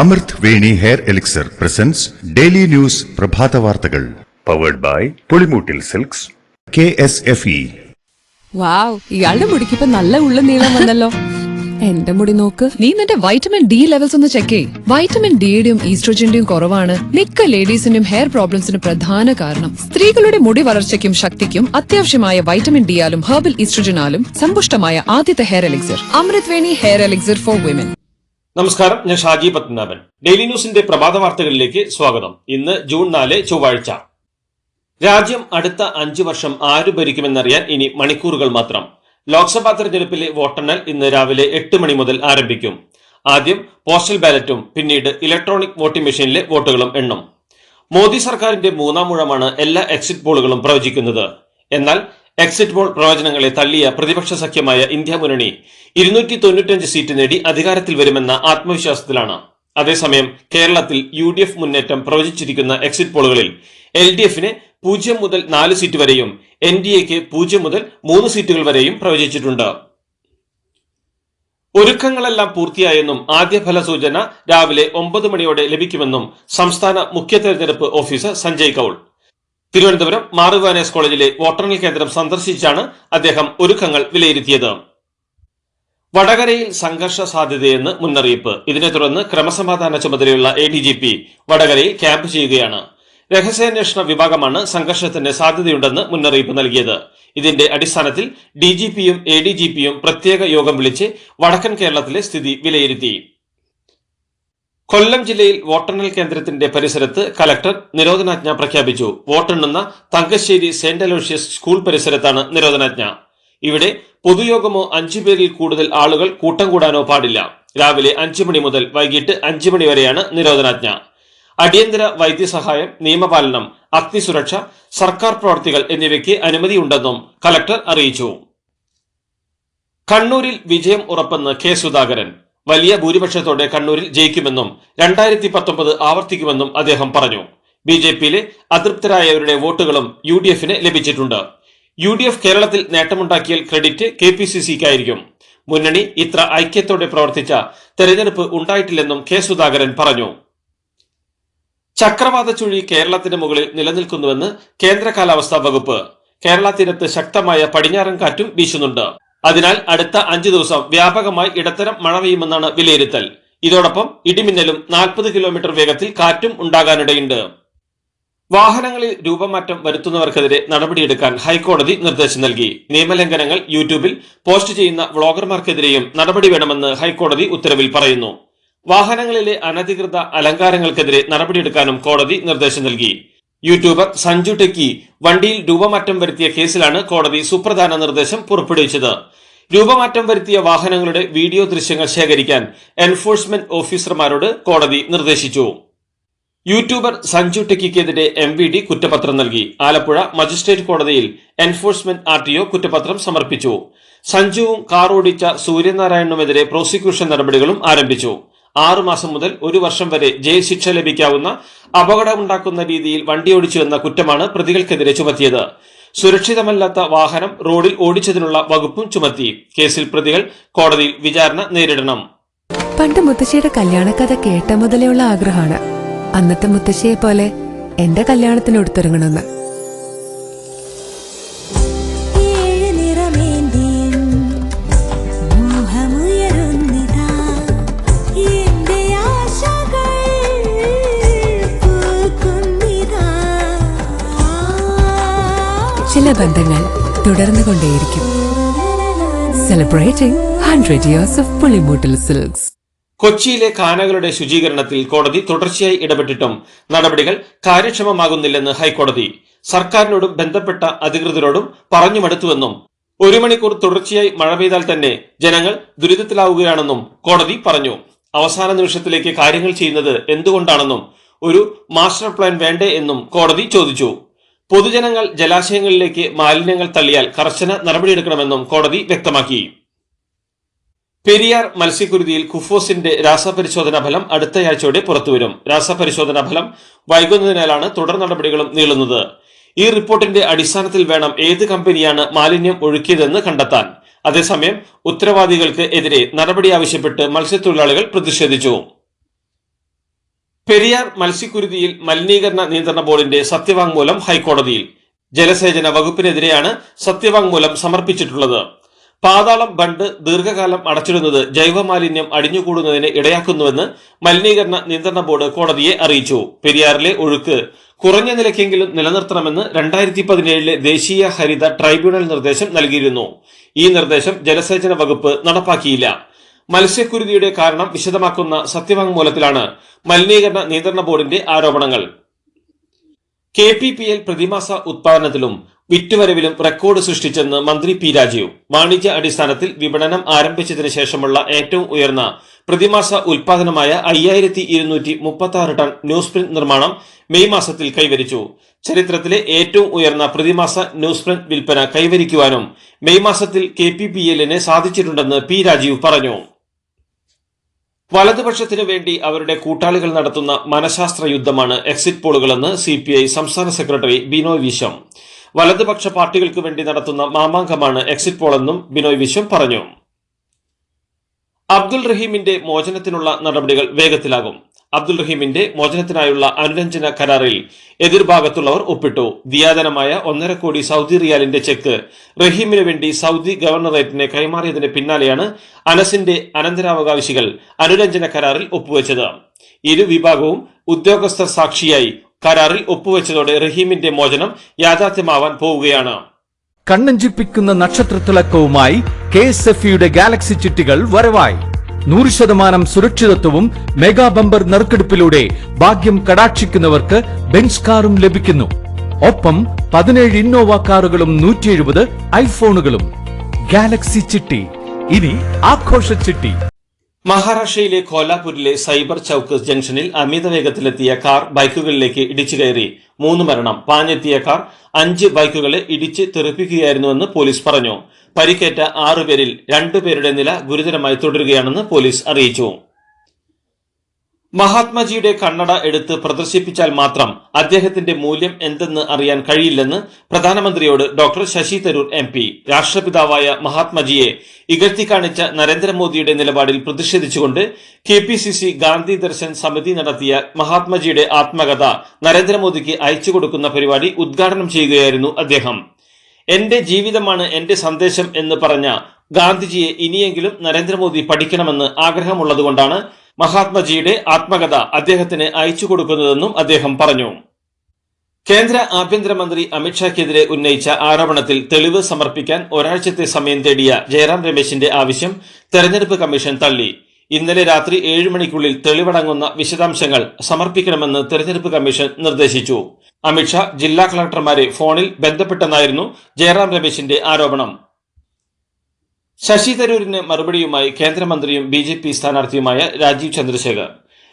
അമൃത് Veni hair elixir presents daily news പ്രഭാത വാർത്തകൾ powered by Pulimoottil silks KSFE. Wow, ഇയാളുടെ മുടിക്കിപ്പോ നല്ല ഉള്ള നീളം വന്നല്ലോ. എന്റെ മുടി നോക്ക്. നീ നിന്റെ വൈറ്റമിൻ ഡി ലെവൽസ് ഒന്ന് ചെക്ക് ചെയ്യ്. വൈറ്റമിൻ ഡിയുടെയും ഈസ്ട്രോജന്റെയും കുറവാണ് മിക്ക ലേഡീസിന്റെയും ഹെയർ പ്രോബ്ലംസിന് പ്രധാന കാരണം. സ്ത്രീകളുടെ മുടി വളർച്ചയ്ക്കും ശക്തിക്കും അത്യാവശ്യമായ വൈറ്റമിൻ ഡിയാലും ഹെർബൽ ഈസ്ട്രോജനാലും സമ്പുഷ്ടമായ ആദ്യത്തെ hair elixir Amrit Veni hair elixir for women. നമസ്കാരം, ഞാൻ ഷാജി പത്മനാഭൻ. ഡെയിലി ന്യൂസിന്റെ പ്രഭാത വാർത്തകളിലേക്ക് സ്വാഗതം. ഇന്ന് ജൂൺ 4 ചൊവ്വാഴ്ച. രാജ്യം അടുത്ത 5 വർഷം ആര് ഭരിക്കുമെന്നറിയാൻ ഇനി മണിക്കൂറുകൾ മാത്രം. ലോക്സഭാ തെരഞ്ഞെടുപ്പിലെ വോട്ടെണ്ണൽ ഇന്ന് രാവിലെ 8 മണി മുതൽ ആരംഭിക്കും. ആദ്യം പോസ്റ്റൽ ബാലറ്റും പിന്നീട് ഇലക്ട്രോണിക് വോട്ടിംഗ് മെഷീനിലെ വോട്ടുകളും എണ്ണും. മോദി സർക്കാരിന്റെ 3ാം ഊഴമാണ് എല്ലാ എക്സിറ്റ് പോളുകളും പ്രവചിക്കുന്നത്. എന്നാൽ എക്സിറ്റ് പോൾ പ്രവചനങ്ങളെ തള്ളിയ പ്രതിപക്ഷ സഖ്യമായ ഇന്ത്യ മുന്നണി 295 സീറ്റ് നേടി അധികാരത്തിൽ വരുമെന്ന ആത്മവിശ്വാസത്തിലാണ്. അതേസമയം കേരളത്തിൽ UDF മുന്നേറ്റം പ്രവചിച്ചിരിക്കുന്ന എക്സിറ്റ് പോളുകളിൽ LDFന് 0 മുതൽ 4 സീറ്റ് വരെയും NDAക്ക് 0 മുതൽ 3 സീറ്റുകൾ വരെയും പ്രവചിച്ചിട്ടുണ്ട്. ഒരുക്കങ്ങളെല്ലാം പൂർത്തിയായെന്നും ആദ്യ ഫലസൂചന രാവിലെ 9 മണിയോടെ ലഭിക്കുമെന്നും സംസ്ഥാന മുഖ്യ തെരഞ്ഞെടുപ്പ് ഓഫീസർ സഞ്ജയ് കൌൾ തിരുവനന്തപുരം മാറുവാനേസ് കോളേജിലെ വോട്ടെണ്ണൽ കേന്ദ്രം സന്ദർശിച്ചാണ് അദ്ദേഹം ഒരുക്കങ്ങൾ വിലയിരുത്തിയത്. വടകരയിൽ സംഘർഷ സാധ്യതയെന്ന് മുന്നറിയിപ്പ്. ഇതിനെ തുടർന്ന് ക്രമസമാധാന ചുമതലയുള്ള ADGP വടകരയിൽ ക്യാമ്പ് ചെയ്യുകയാണ്. രഹസ്യാന്വേഷണ വിഭാഗമാണ് സംഘർഷത്തിന് സാധ്യതയുണ്ടെന്ന് മുന്നറിയിപ്പ് നൽകിയത്. ഇതിന്റെ അടിസ്ഥാനത്തിൽ DGPയും ADGPയും പ്രത്യേക യോഗം വിളിച്ച് വടക്കൻ കേരളത്തിലെ സ്ഥിതി വിലയിരുത്തി. കൊല്ലം ജില്ലയിൽ വോട്ടെണ്ണൽ കേന്ദ്രത്തിന്റെ പരിസരത്ത് കലക്ടർ നിരോധനാജ്ഞ പ്രഖ്യാപിച്ചു. വോട്ടെണ്ണുന്ന തങ്കശ്ശേരി സെന്റ് അലോഷ്യസ് സ്കൂൾ പരിസരത്താണ് നിരോധനാജ്ഞ. ഇവിടെ പൊതുയോഗമോ 5 പേരിൽ കൂടുതൽ ആളുകൾ കൂട്ടം കൂടാനോ പാടില്ല. രാവിലെ 5 മണി മുതൽ വൈകിട്ട് 5 മണി വരെയാണ് നിരോധനാജ്ഞ. അടിയന്തര വൈദ്യസഹായം, നിയമപാലനം, അഗ്നിസുരക്ഷ, സർക്കാർ പ്രവർത്തികൾ എന്നിവയ്ക്ക് അനുമതിയുണ്ടെന്നും കലക്ടർ അറിയിച്ചു. കണ്ണൂരിൽ വിജയം ഉറപ്പെന്ന് K. സുധാകരൻ. വലിയ ഭൂരിപക്ഷത്തോടെ കണ്ണൂരിൽ ജയിക്കുമെന്നും 2019 ആവർത്തിക്കുമെന്നും അദ്ദേഹം പറഞ്ഞു. BJPയിലെ അതൃപ്തരായവരുടെ വോട്ടുകളും UDFന് ലഭിച്ചിട്ടുണ്ട്. UDF കേരളത്തിൽ നേട്ടമുണ്ടാക്കിയാൽ ക്രെഡിറ്റ് KPCCക്കായിരിക്കും. മുന്നണി ഇത്ര ഐക്യത്തോടെ പ്രവർത്തിച്ച തെരഞ്ഞെടുപ്പ് ഉണ്ടായിട്ടില്ലെന്നും K. സുധാകരൻ പറഞ്ഞു. ചക്രവാത ചുഴി കേരളത്തിന് മുകളിൽ നിലനിൽക്കുന്നുവെന്ന് കേന്ദ്ര കാലാവസ്ഥാ വകുപ്പ്. കേരള തീരത്ത് ശക്തമായ പടിഞ്ഞാറൻ കാറ്റും വീശുന്നുണ്ട്. അതിനാൽ അടുത്ത 5 ദിവസം വ്യാപകമായി ഇടത്തരം മഴ പെയ്യുമെന്നാണ് വിലയിരുത്തൽ. ഇതോടൊപ്പം ഇടിമിന്നലും 40 കിലോമീറ്റർ വേഗത്തിൽ കാറ്റും ഉണ്ടാകാനിടയുണ്ട്. വാഹനങ്ങളിൽ രൂപമാറ്റം വരുത്തുന്നവർക്കെതിരെ നടപടിയെടുക്കാൻ ഹൈക്കോടതി നിർദ്ദേശം നൽകി. നിയമലംഘനങ്ങൾ യൂട്യൂബിൽ പോസ്റ്റ് ചെയ്യുന്ന വ്ളോഗർമാർക്കെതിരെയും നടപടി വേണമെന്ന് ഹൈക്കോടതി ഉത്തരവിൽ പറയുന്നു. വാഹനങ്ങളിലെ അനധികൃത അലങ്കാരങ്ങൾക്കെതിരെ നടപടിയെടുക്കാനും കോടതി നിർദ്ദേശം നൽകി. യൂട്യൂബർ സഞ്ജു ടെക്കി വണ്ടിയിൽ രൂപമാറ്റം വരുത്തിയ കേസിലാണ് കോടതി സുപ്രധാന നിർദ്ദേശം പുറപ്പെടുവിച്ചത്. രൂപമാറ്റം വരുത്തിയ വാഹനങ്ങളുടെ വീഡിയോ ദൃശ്യങ്ങൾ ശേഖരിക്കാൻ എൻഫോഴ്സ്മെന്റ് ഓഫീസർമാരോട് കോടതി നിർദ്ദേശിച്ചു. യൂട്യൂബർ സഞ്ജു ടെക്കിക്കെതിരെ MVD കുറ്റപത്രം നൽകി. ആലപ്പുഴ മജിസ്ട്രേറ്റ് കോടതിയിൽ എൻഫോഴ്സ്മെന്റ് RTO കുറ്റപത്രം സമർപ്പിച്ചു. സഞ്ജുവും കാർ ഓടിച്ച സൂര്യനാരായണനുമെതിരെ പ്രോസിക്യൂഷൻ നടപടികളും ആരംഭിച്ചു. 6 മാസം മുതൽ 1 വർഷം വരെ ജയിൽ ശിക്ഷ ലഭിക്കാവുന്ന അപകടമുണ്ടാക്കുന്ന രീതിയിൽ വണ്ടിയോടിച്ചു എന്ന കുറ്റമാണ് പ്രതികൾക്കെതിരെ ചുമത്തിയത്. സുരക്ഷിതമല്ലാത്ത വാഹനം റോഡിൽ ഓടിച്ചതിനുള്ള വകുപ്പും ചുമത്തി. കേസിൽ പ്രതികൾ കോടതിയിൽ വിചാരണ നേരിടണം. പണ്ട് മുത്തശ്ശിയുടെ കല്യാണക്കഥ കേട്ട മുതലെയുള്ള ആഗ്രഹമാണ് അന്നത്തെ മുത്തശ്ശിയെ പോലെ എന്റെ കല്യാണത്തിന് എടുത്തൊരുങ്ങണമെന്ന്. ചില ബന്ധങ്ങൾ തുടർന്നുകൊണ്ടേയിരിക്കും. Celebrating 100 years of Pulimoottil silks. കൊച്ചിയിലെ ഖാനകളുടെ ശുചീകരണത്തിൽ കോടതി തുടർച്ചയായി ഇടപെട്ടിട്ടും നടപടികൾ കാര്യക്ഷമമാകുന്നില്ലെന്ന് ഹൈക്കോടതി. സർക്കാരിനോടും ബന്ധപ്പെട്ട അധികൃതരോടും പറഞ്ഞു മടുത്തുവെന്നും 1 മണിക്കൂർ തുടർച്ചയായി മഴ പെയ്താൽ തന്നെ ജനങ്ങൾ ദുരിതത്തിലാവുകയാണെന്നും കോടതി പറഞ്ഞു. അവസാന നിമിഷത്തിലേക്ക് കാര്യങ്ങൾ ചെയ്യുന്നത് എന്തുകൊണ്ടാണെന്നും ഒരു മാസ്റ്റർ പ്ലാൻ വേണ്ടേ എന്നും കോടതി ചോദിച്ചു. പൊതുജനങ്ങൾ ജലാശയങ്ങളിലേക്ക് മാലിന്യങ്ങൾ തള്ളിയാൽ കർശന നടപടിയെടുക്കണമെന്നും കോടതി വ്യക്തമാക്കി. പെരിയാർ മത്സ്യക്കുരുതിയിൽ കുഫോസിന്റെ രാസപരിശോധനാ ഫലം അടുത്തയാഴ്ചയോടെ പുറത്തുവരും. രാസപരിശോധനാ ഫലം വൈകുന്നതിനാലാണ് തുടർ നടപടികളും നീളുന്നത്. ഈ റിപ്പോർട്ടിന്റെ അടിസ്ഥാനത്തിൽ വേണം ഏത് കമ്പനിയാണ് മാലിന്യം ഒഴുക്കിയതെന്ന് കണ്ടെത്താൻ. അതേസമയം ഉത്തരവാദികൾക്ക് എതിരെ നടപടി ആവശ്യപ്പെട്ട് മത്സ്യത്തൊഴിലാളികൾ പ്രതിഷേധിച്ചു. പെരിയാർ മത്സ്യക്കുരുതിയിൽ മലിനീകരണ നിയന്ത്രണ ബോർഡിന്റെ സത്യവാങ്മൂലം ഹൈക്കോടതിയിൽ. ജലസേചന വകുപ്പിനെതിരെയാണ് സത്യവാങ്മൂലം സമർപ്പിച്ചിട്ടുള്ളത്. പാതാളം ബണ്ട് ദീർഘകാലം അടച്ചിടുന്നത് ജൈവമാലിന്യം അടിഞ്ഞുകൂടുന്നതിന് ഇടയാക്കുന്നുവെന്ന് മലിനീകരണ നിയന്ത്രണ ബോർഡ് കോടതിയെ അറിയിച്ചു. പെരിയാറിലെ ഒഴുക്ക് കുറഞ്ഞ നിലയ്ക്കെങ്കിലും നിലനിർത്തണമെന്ന് 2017 ദേശീയ ഹരിത ട്രൈബ്യൂണൽ നിർദ്ദേശം നൽകിയിരുന്നു. ഈ നിർദ്ദേശം ജലസേചന വകുപ്പ് നടപ്പാക്കിയില്ല. മത്സ്യക്കുരുതിയുടെ കാരണം വിശദമാക്കുന്ന സത്യവാങ്മൂലത്തിലാണ് മലിനീകരണ നിയന്ത്രണ ബോർഡിന്റെ ആരോപണങ്ങൾ. KPPL പ്രതിമാസ ഉത്പാദനത്തിലും വിറ്റുവരവിലും റെക്കോർഡ് സൃഷ്ടിച്ചെന്ന് മന്ത്രി പി രാജീവ്. വാണിജ്യ അടിസ്ഥാനത്തിൽ വിപണനം ആരംഭിച്ചതിന് ശേഷമുള്ള ഏറ്റവും ഉയർന്ന പ്രതിമാസ ഉൽപാദനമായ 5236 ടൺ ന്യൂസ് പ്രിന്റ് നിർമ്മാണം മെയ് മാസത്തിൽ കൈവരിച്ചു. ചരിത്രത്തിലെ ഏറ്റവും ഉയർന്ന പ്രതിമാസ ന്യൂസ് പ്രിന്റ് വിൽപ്പന കൈവരിക്കുവാനും മെയ് മാസത്തിൽ KPPLന് സാധിച്ചിട്ടുണ്ടെന്ന് പി രാജീവ് പറഞ്ഞു. വലതുപക്ഷത്തിനു വേണ്ടി അവരുടെ കൂട്ടാളികൾ നടത്തുന്ന മനഃശാസ്ത്ര യുദ്ധമാണ് എക്സിറ്റ് പോളുകളെന്ന് CPI സംസ്ഥാന സെക്രട്ടറി ബിനോയ് വിശ്വം. വലതുപക്ഷ പാർട്ടികൾക്ക് വേണ്ടി നടത്തുന്ന മാമാങ്കമാണ് എക്സിറ്റ് പോളെന്നും ബിനോയ് വിശ്വം പറഞ്ഞു. അബ്ദുൾ റഹീമിന്റെ മോചനത്തിനുള്ള നടപടികൾ വേഗത്തിലാകും. അബ്ദുൾ റഹീമിന്റെ മോചനത്തിനായുള്ള അനുരഞ്ജന കരാറിൽ എതിർഭാഗത്തുള്ളവർ ഒപ്പിട്ടു. ദിയാദനമായ 1.5 കോടി സൗദി റിയാലിന്റെ ചെക്ക് റഹീമിന് വേണ്ടി സൗദി ഗവർണറേറ്റിന് കൈമാറിയതിന് പിന്നാലെയാണ് അനസിന്റെ അനന്തരാവകാശികൾ അനുരഞ്ജന കരാറിൽ ഒപ്പുവെച്ചത്. ഇരു വിഭാഗവും ഉദ്യോഗസ്ഥർ സാക്ഷിയായി കരാറിൽ ഒപ്പുവെച്ചതോടെ റഹീമിന്റെ മോചനം യാഥാർത്ഥ്യമാവാൻ പോവുകയാണ്. കണ്ണഞ്ചിപ്പിക്കുന്ന നക്ഷത്രത്തിളക്കവുമായി KSFEയുടെ ഗാലക്സി ചിട്ടികൾ വരവായി. 100% സുരക്ഷിതത്വവും മെഗാ ബമ്പർ നറുക്കെടുപ്പിലൂടെ ഭാഗ്യം കടാക്ഷിക്കുന്നവർക്ക് ബെൻസ് കാറും ലഭിക്കുന്നു. ഒപ്പം 17 ഇന്നോവ കാറുകളും 170 ഐഫോണുകളും. ഗാലക്സി ചിട്ടി, ഇനി ആഘോഷ ചിട്ടി. മഹാരാഷ്ട്രയിലെ കോലാപൂരിലെ സൈബർ ചൌക്ക് ജംഗ്ഷനിൽ അമിത വേഗത്തിലെത്തിയ കാർ ബൈക്കുകളിലേക്ക് ഇടിച്ചു കയറി 3 മരണം. പാഞ്ഞെത്തിയ കാർ 5 ബൈക്കുകളെ ഇടിച്ച് തെറിപ്പിക്കുകയായിരുന്നുവെന്ന് പോലീസ് പറഞ്ഞു. പരിക്കേറ്റ 6 പേരിൽ 2 പേരുടെ നില ഗുരുതരമായി തുടരുകയാണെന്ന് പോലീസ് അറിയിച്ചു. മഹാത്മജിയുടെ കണ്ണട എടുത്ത് പ്രദർശിപ്പിച്ചാൽ മാത്രം അദ്ദേഹത്തിന്റെ മൂല്യം എന്തെന്ന് അറിയാൻ കഴിയില്ലെന്ന് പ്രധാനമന്ത്രിയോട് ഡോക്ടർ ശശി തരൂർ MP. രാഷ്ട്രപിതാവായ മഹാത്മജിയെ ഇകഴ്ത്തിക്കാണിച്ച നരേന്ദ്രമോദിയുടെ നിലപാടിൽ പ്രതിഷേധിച്ചുകൊണ്ട് KPCC ഗാന്ധി ദർശൻ സമിതി നടത്തിയ മഹാത്മജിയുടെ ആത്മകഥ നരേന്ദ്രമോദിക്ക് അയച്ചു കൊടുക്കുന്ന പരിപാടി ഉദ്ഘാടനം ചെയ്യുകയായിരുന്നു അദ്ദേഹം. എന്റെ ജീവിതമാണ് എന്റെ സന്ദേശം എന്ന് പറഞ്ഞ ഗാന്ധിജിയെ ഇനിയെങ്കിലും നരേന്ദ്രമോദി പഠിക്കണമെന്ന് ആഗ്രഹമുള്ളതുകൊണ്ടാണ് മഹാത്മജിയുടെ ആത്മകഥ അദ്ദേഹത്തിന് അയച്ചു കൊടുക്കുന്നതെന്നും അദ്ദേഹം പറഞ്ഞു. കേന്ദ്ര ആഭ്യന്തരമന്ത്രി അമിത്ഷായ്ക്കെതിരെ ഉന്നയിച്ച ആരോപണത്തിൽ തെളിവ് സമർപ്പിക്കാൻ ഒരാഴ്ചത്തെ സമയം തേടിയ ജയറാം രമേശിന്റെ ആവശ്യം തെരഞ്ഞെടുപ്പ് കമ്മീഷൻ തള്ളി. ഇന്നലെ രാത്രി 7 മണിക്കുള്ളിൽ തെളിവടങ്ങുന്ന വിശദാംശങ്ങൾ സമർപ്പിക്കണമെന്ന് തെരഞ്ഞെടുപ്പ് കമ്മീഷൻ നിർദ്ദേശിച്ചു. അമിത്ഷാ ജില്ലാ കളക്ടർമാരെ ഫോണിൽ ബന്ധപ്പെട്ടെന്നായിരുന്നു ജയറാം രമേശിന്റെ ആരോപണം. ശശി തരൂരിന് മറുപടിയുമായി കേന്ദ്രമന്ത്രിയും BJP സ്ഥാനാർത്ഥിയുമായ രാജീവ് ചന്ദ്രശേഖർ.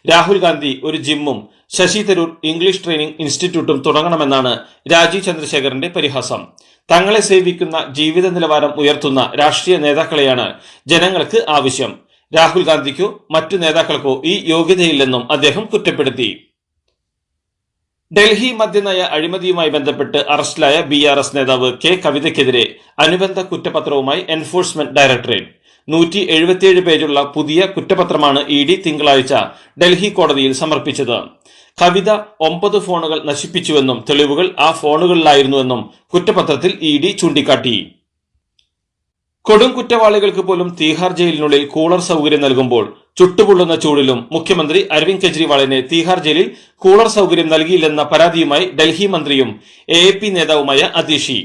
രാഹുൽ ഗാന്ധി ഒരു ജിമ്മും ശശി തരൂർ ഇംഗ്ലീഷ് ട്രെയിനിംഗ് ഇൻസ്റ്റിറ്റ്യൂട്ടും തുടങ്ങണമെന്നാണ് രാജീവ് ചന്ദ്രശേഖറിന്റെ പരിഹാസം. തങ്ങളെ സേവിക്കുന്ന ജീവിത നിലവാരം ഉയർത്തുന്ന രാഷ്ട്രീയ നേതാക്കളെയാണ് ജനങ്ങൾക്ക് ആവശ്യം. രാഹുൽ ഗാന്ധിക്കോ മറ്റു നേതാക്കൾക്കോ ഈ യോഗ്യതയില്ലെന്നും അദ്ദേഹം കുറ്റപ്പെടുത്തി. ഡൽഹി മദ്യനയ അഴിമതിയുമായി ബന്ധപ്പെട്ട് അറസ്റ്റിലായ BRS നേതാവ് K കവിതയ്ക്കെതിരെ അനുബന്ധ കുറ്റപത്രവുമായി എൻഫോഴ്സ്മെന്റ് ഡയറക്ടറേറ്റ്. 177 പേജുള്ള പുതിയ കുറ്റപത്രമാണ് ED തിങ്കളാഴ്ച ഡൽഹി കോടതിയിൽ സമർപ്പിച്ചത്. കവിത 9 ഫോണുകൾ നശിപ്പിച്ചുവെന്നും തെളിവുകൾ ആ ഫോണുകളിലായിരുന്നുവെന്നും കുറ്റപത്രത്തിൽ ED ചൂണ്ടിക്കാട്ടി. കൊടും കുറ്റവാളികൾക്ക് പോലും തീഹാർ ജയിലിനുള്ളിൽ കൂളർ സൗകര്യം നൽകുമ്പോൾ ചുട്ടുപൊള്ളുന്ന ചൂടിലും മുഖ്യമന്ത്രി അരവിന്ദ് കെജ്രിവാളിന് തീഹാർ ജയിലിൽ കൂളർ സൗകര്യം നൽകിയില്ലെന്ന പരാതിയുമായി ഡൽഹി മന്ത്രിയും AAP നേതാവുമായ അതീഷി.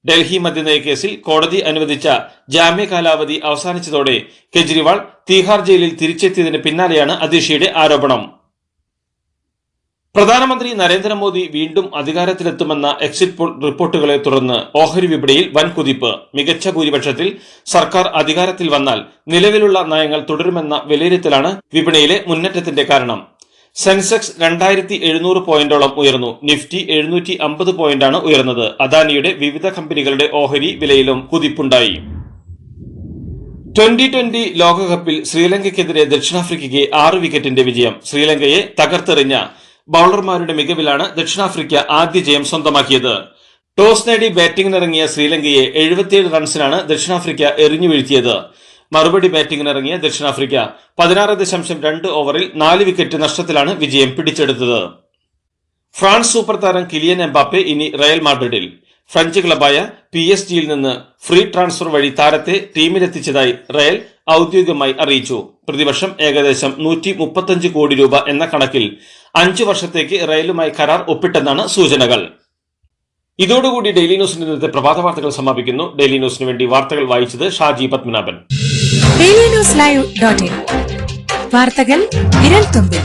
ഡൽഹി മദ്യനയ കേസിൽ കോടതി അനുവദിച്ച ജാമ്യ കാലാവധി അവസാനിച്ചതോടെ കെജ്രിവാൾ തീഹാർ ജയിലിൽ തിരിച്ചെത്തിയതിന് പിന്നാലെയാണ് അതീഷിയുടെ ആരോപണം. പ്രധാനമന്ത്രി നരേന്ദ്രമോദി വീണ്ടും അധികാരത്തിലെത്തുമെന്ന എക്സിറ്റ് പോൾ റിപ്പോർട്ടുകളെ തുടർന്ന് ഓഹരി വിപണിയിൽ വൻ കുതിപ്പ്. മികച്ച ഭൂരിപക്ഷത്തിൽ സർക്കാർ അധികാരത്തിൽ വന്നാൽ നിലവിലുള്ള നയങ്ങൾ തുടരുമെന്ന വിലയിരുത്തലാണ് വിപണിയിലെ മുന്നേറ്റത്തിന്റെ കാരണം. സെൻസെക്സ് 2700 പോയിന്റോളം ഉയർന്നു. നിഫ്റ്റി 750 പോയിന്റാണ് ഉയർന്നത്. അദാനിയുടെ വിവിധ കമ്പനികളുടെ ഓഹരി വിലയിലും കുതിപ്പുണ്ടായി. 2020 ലോകകപ്പിൽ ശ്രീലങ്കയ്ക്കെതിരെ ദക്ഷിണാഫ്രിക്കയ്ക്ക് 6 വിക്കറ്റിന്റെ വിജയം. ശ്രീലങ്കയെ തകർത്തെറിഞ്ഞ ബൌളർമാരുടെ മികവിലാണ് ദക്ഷിണാഫ്രിക്ക ആദ്യ ജയം സ്വന്തമാക്കിയത്. ടോസ് നേടി ബാറ്റിംഗിനിറങ്ങിയ ശ്രീലങ്കയെ 77 റൺസിനാണ് ദക്ഷിണാഫ്രിക്ക എറിഞ്ഞു വീഴ്ത്തിയത്. മറുപടി ബാറ്റിംഗിനിറങ്ങിയ ദക്ഷിണാഫ്രിക്ക 16.2 ഓവറിൽ 4 വിക്കറ്റ് നഷ്ടത്തിലാണ് വിജയം പിടിച്ചെടുത്തത്. ഫ്രാൻസ് സൂപ്പർ താരം കിലിയൻ എംബാപ്പെ ഇനി റയൽ മാഡ്രിഡിൽ. ഫ്രഞ്ച് ക്ലബായ PSG-യിൽ നിന്ന് ഫ്രീ ട്രാൻസ്ഫർ വഴി താരത്തെ ടീമിലെത്തിച്ചതായി റയൽ ഔദ്യോഗികമായി അറിയിച്ചു. പ്രതിവർഷം ഏകദേശം 135 കോടി രൂപ എന്ന കണക്കിൽ 5 വർഷത്തേക്ക് റയലുമായി കരാർ ഒപ്പിട്ടെന്നാണ് സൂചനകൾ. ഇതോടുകൂടി ഡെയിലി ന്യൂസിന്റെ ഇന്നത്തെ പ്രഭാത വാർത്തകൾ സമാപിക്കുന്നു. ഡെയിലി ന്യൂസിന് വേണ്ടി വാർത്തകൾ വായിച്ചത് Shaji Padmanabhan. Daily news live .in വാർത്തകൾ വിരൽ തുമ്പിൽ.